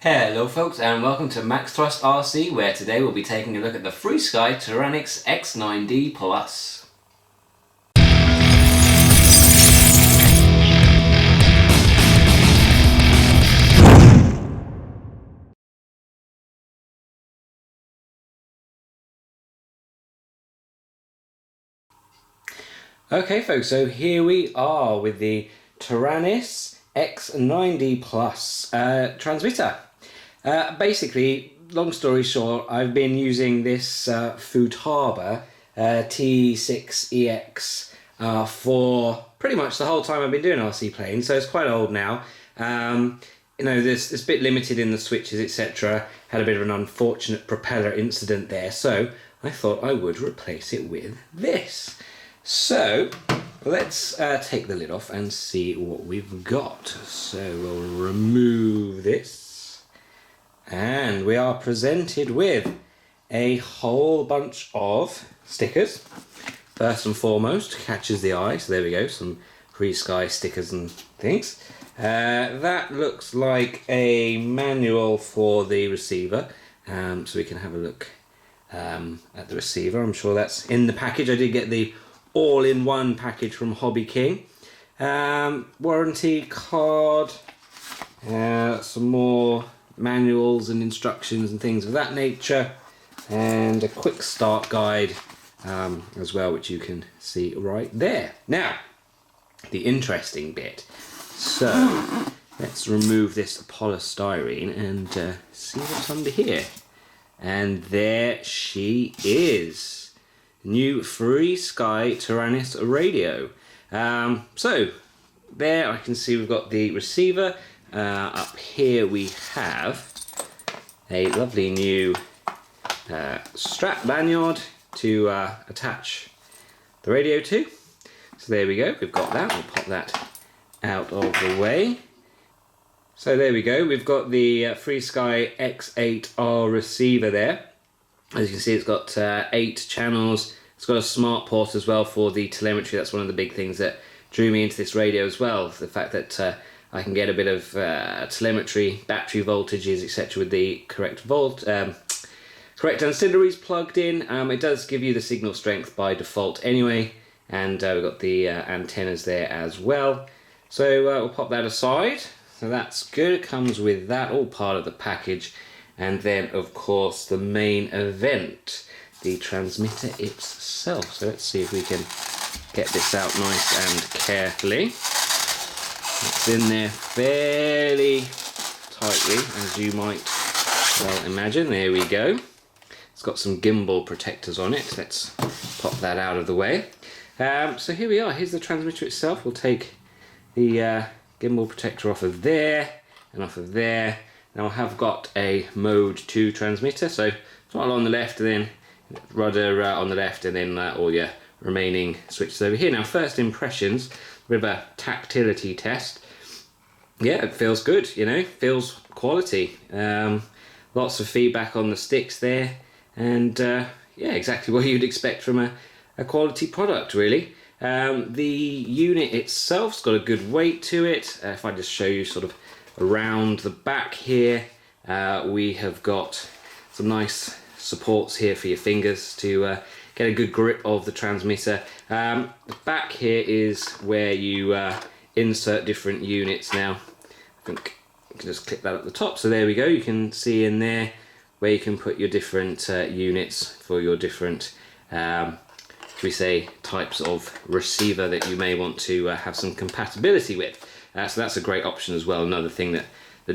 Hello folks and welcome to Max Thrust RC, where today we'll be taking a look at the FrSky Taranis X9D Plus. Okay folks, so here we are with the Taranis X9D Plus transmitter. Basically, long story short, I've been using this Futaba T6EX for pretty much the whole time I've been doing RC playing, so it's quite old now. You know, it's a bit limited in the switches, etc. Had a bit of an unfortunate propeller incident there, so I thought I would replace it with this. So let's take the lid off and see what we've got. So we'll remove this, and we are presented with a whole bunch of stickers. First and foremost, catches the eye, so there we go, some FrSky stickers and things. That looks like a manual for the receiver, so we can have a look at the receiver. I'm sure that's in the package. I did get the all-in-one package from Hobby King. Warranty card, some more manuals and instructions and things of that nature, and a quick start guide as well, which you can see right there. Now, the interesting bit. So, let's remove this polystyrene and see what's under here. And there she is. New FrSky Taranis radio. So, there I can see we've got the receiver. Up here we have a lovely new strap lanyard to attach the radio to. So there we go, we've got that. We'll pop that out of the way. So there we go, we've got the FrSky X8R receiver there. As you can see, it's got 8 channels. It's got a smart port as well for the telemetry. That's one of the big things that drew me into this radio as well. The fact that I can get a bit of telemetry, battery voltages, etc. with the correct correct ancillaries plugged in. It does give you the signal strength by default anyway. And we've got the antennas there as well. So we'll pop that aside. So that's good. It comes with that, all part of the package. And then, of course, the main event, the transmitter itself. So let's see if we can get this out nice and carefully. It's in there fairly tightly, as you might well imagine. There we go. It's got some gimbal protectors on it. Let's pop that out of the way. So here we are. Here's the transmitter itself. We'll take the gimbal protector off of there and off of there. Now I have got a mode 2 transmitter, so throttle on the left and then rudder on the left, and then all your remaining switches over here. Now, first impressions, a bit of a tactility test. Yeah, it feels good, you know, feels quality. Lots of feedback on the sticks there, and yeah, exactly what you'd expect from a quality product, really. The unit itself's got a good weight to it. If I just show you sort of around the back here, we have got some nice supports here for your fingers to get a good grip of the transmitter. The back here is where you insert different units. Now, I think you can just click that at the top. So there we go. You can see in there where you can put your different units for your different we say types of receiver that you may want to have some compatibility with. So that's a great option as well. Another thing that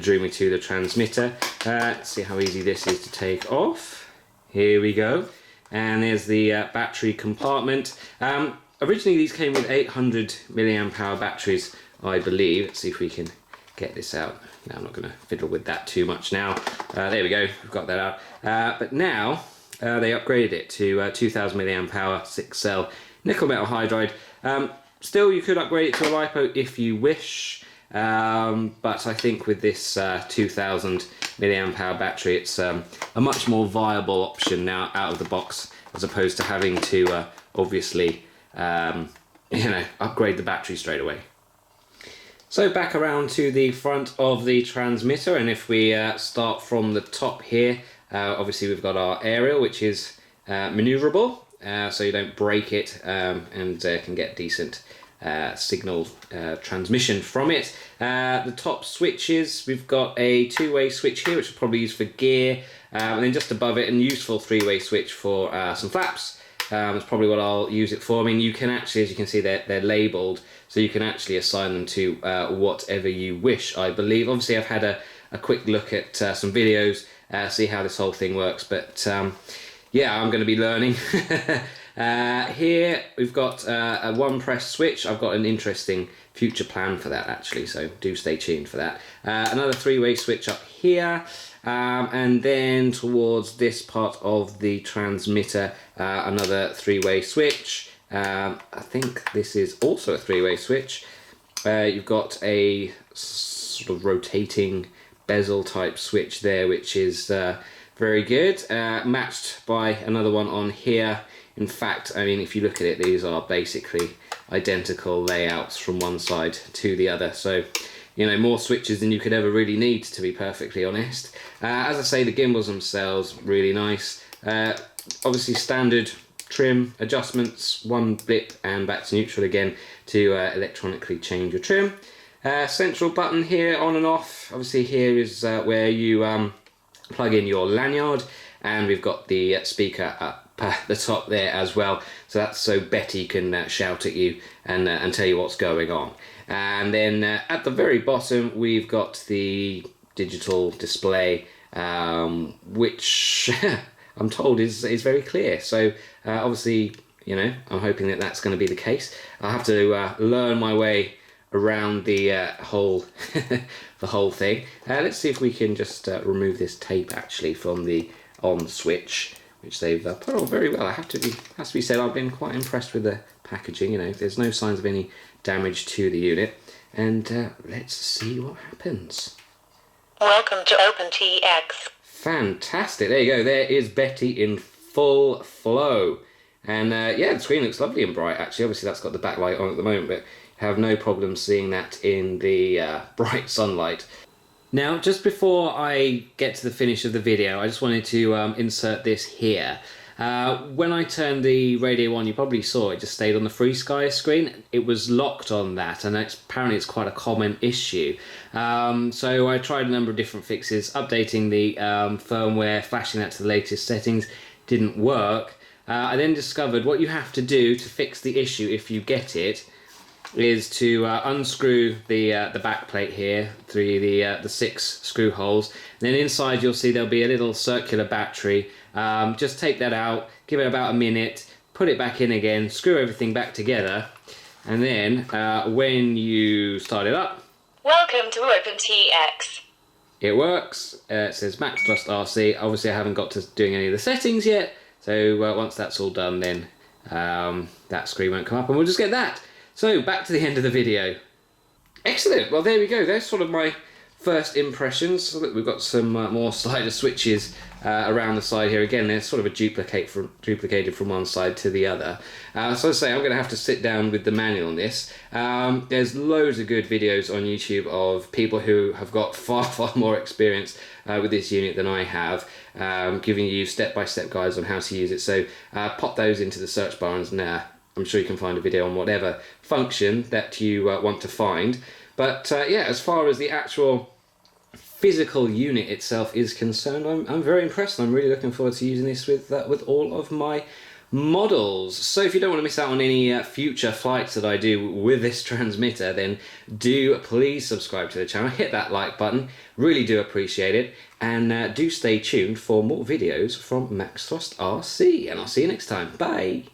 drew me to the transmitter. Let's see how easy this is to take off. Here we go. And there's the battery compartment. Originally these came with 800 milliamp hour batteries, I believe. Let's see if we can get this out. Now, I'm not going to fiddle with that too much now. There we go, we've got that out. But now they upgraded it to 2000 milliamp hour 6-cell nickel metal hydride. Still, you could upgrade it to a LiPo if you wish, but I think with this 2000 milliamp hour battery, it's a much more viable option now out of the box, as opposed to having to obviously, you know, upgrade the battery straight away. So back around to the front of the transmitter, and if we start from the top here, obviously we've got our aerial, which is manoeuvrable, so you don't break it and can get decent signal transmission from it. The top switches, we've got a two-way switch here, which we'll probably use for gear, and then just above it, a useful three-way switch for some flaps. That's probably what I'll use it for. I mean, you can actually, as you can see, they're labelled, so you can actually assign them to whatever you wish, I believe. Obviously, I've had a quick look at some videos, see how this whole thing works, but yeah, I'm going to be learning. Here, we've got a one-press switch. I've got an interesting future plan for that, actually, so do stay tuned for that. Another three-way switch up here. And then towards this part of the transmitter, another three-way switch. I think this is also a three-way switch. You've got a sort of rotating bezel type switch there, which is very good, matched by another one on here. In fact, I mean, if you look at it, these are basically identical layouts from one side to the other, so you know, more switches than you could ever really need, to be perfectly honest. As I say, the gimbals themselves, really nice. Obviously standard trim adjustments, one blip and back to neutral again to electronically change your trim. Central button here, on and off. Obviously here is where you plug in your lanyard, and we've got the speaker up at the top there as well, so that's so Betty can shout at you and tell you what's going on. And then at the very bottom we've got the digital display, which I'm told is very clear, so obviously, you know, I'm hoping that that's going to be the case. I'll have to learn my way around the whole the whole thing. Let's see if we can just remove this tape actually from the on switch, which they've put on very well. Has to be said, I've been quite impressed with the packaging. You know, there's no signs of any damage to the unit, and let's see what happens. Welcome to OpenTX. Fantastic, there you go, there is Betty in full flow, and yeah, the screen looks lovely and bright actually. Obviously that's got the backlight on at the moment, but have no problem seeing that in the bright sunlight. Now, just before I get to the finish of the video, I just wanted to insert this here. When I turned the radio on, you probably saw it just stayed on the FrSky screen. It was locked on that, and apparently it's quite a common issue. So I tried a number of different fixes, updating the firmware, flashing that to the latest settings, didn't work. I then discovered what you have to do to fix the issue if you get it is to unscrew the back plate here through the 6 screw holes. And then inside you'll see there'll be a little circular battery. Just take that out, give it about a minute, put it back in again, screw everything back together, and then when you start it up, welcome to OpenTX. it works. It says Max Thrust RC. Obviously I haven't got to doing any of the settings yet, so once that's all done, then that screen won't come up and we'll just get that. So back to the end of the video. Excellent, well there we go, there's sort of my first impressions. So look, we've got some more slider switches around the side here. Again, they're sort of duplicated from one side to the other. So as I say, I'm going to have to sit down with the manual on this. There's loads of good videos on YouTube of people who have got far more experience with this unit than I have, giving you step-by-step guides on how to use it. So pop those into the search bar and I'm sure you can find a video on whatever function that you want to find. But yeah, as far as the actual physical unit itself is concerned, I'm very impressed. I'm really looking forward to using this with all of my models. So if you don't want to miss out on any future flights that I do with this transmitter, then do please subscribe to the channel, hit that like button, really do appreciate it, and do stay tuned for more videos from Max Thrust RC, and I'll see you next time. Bye!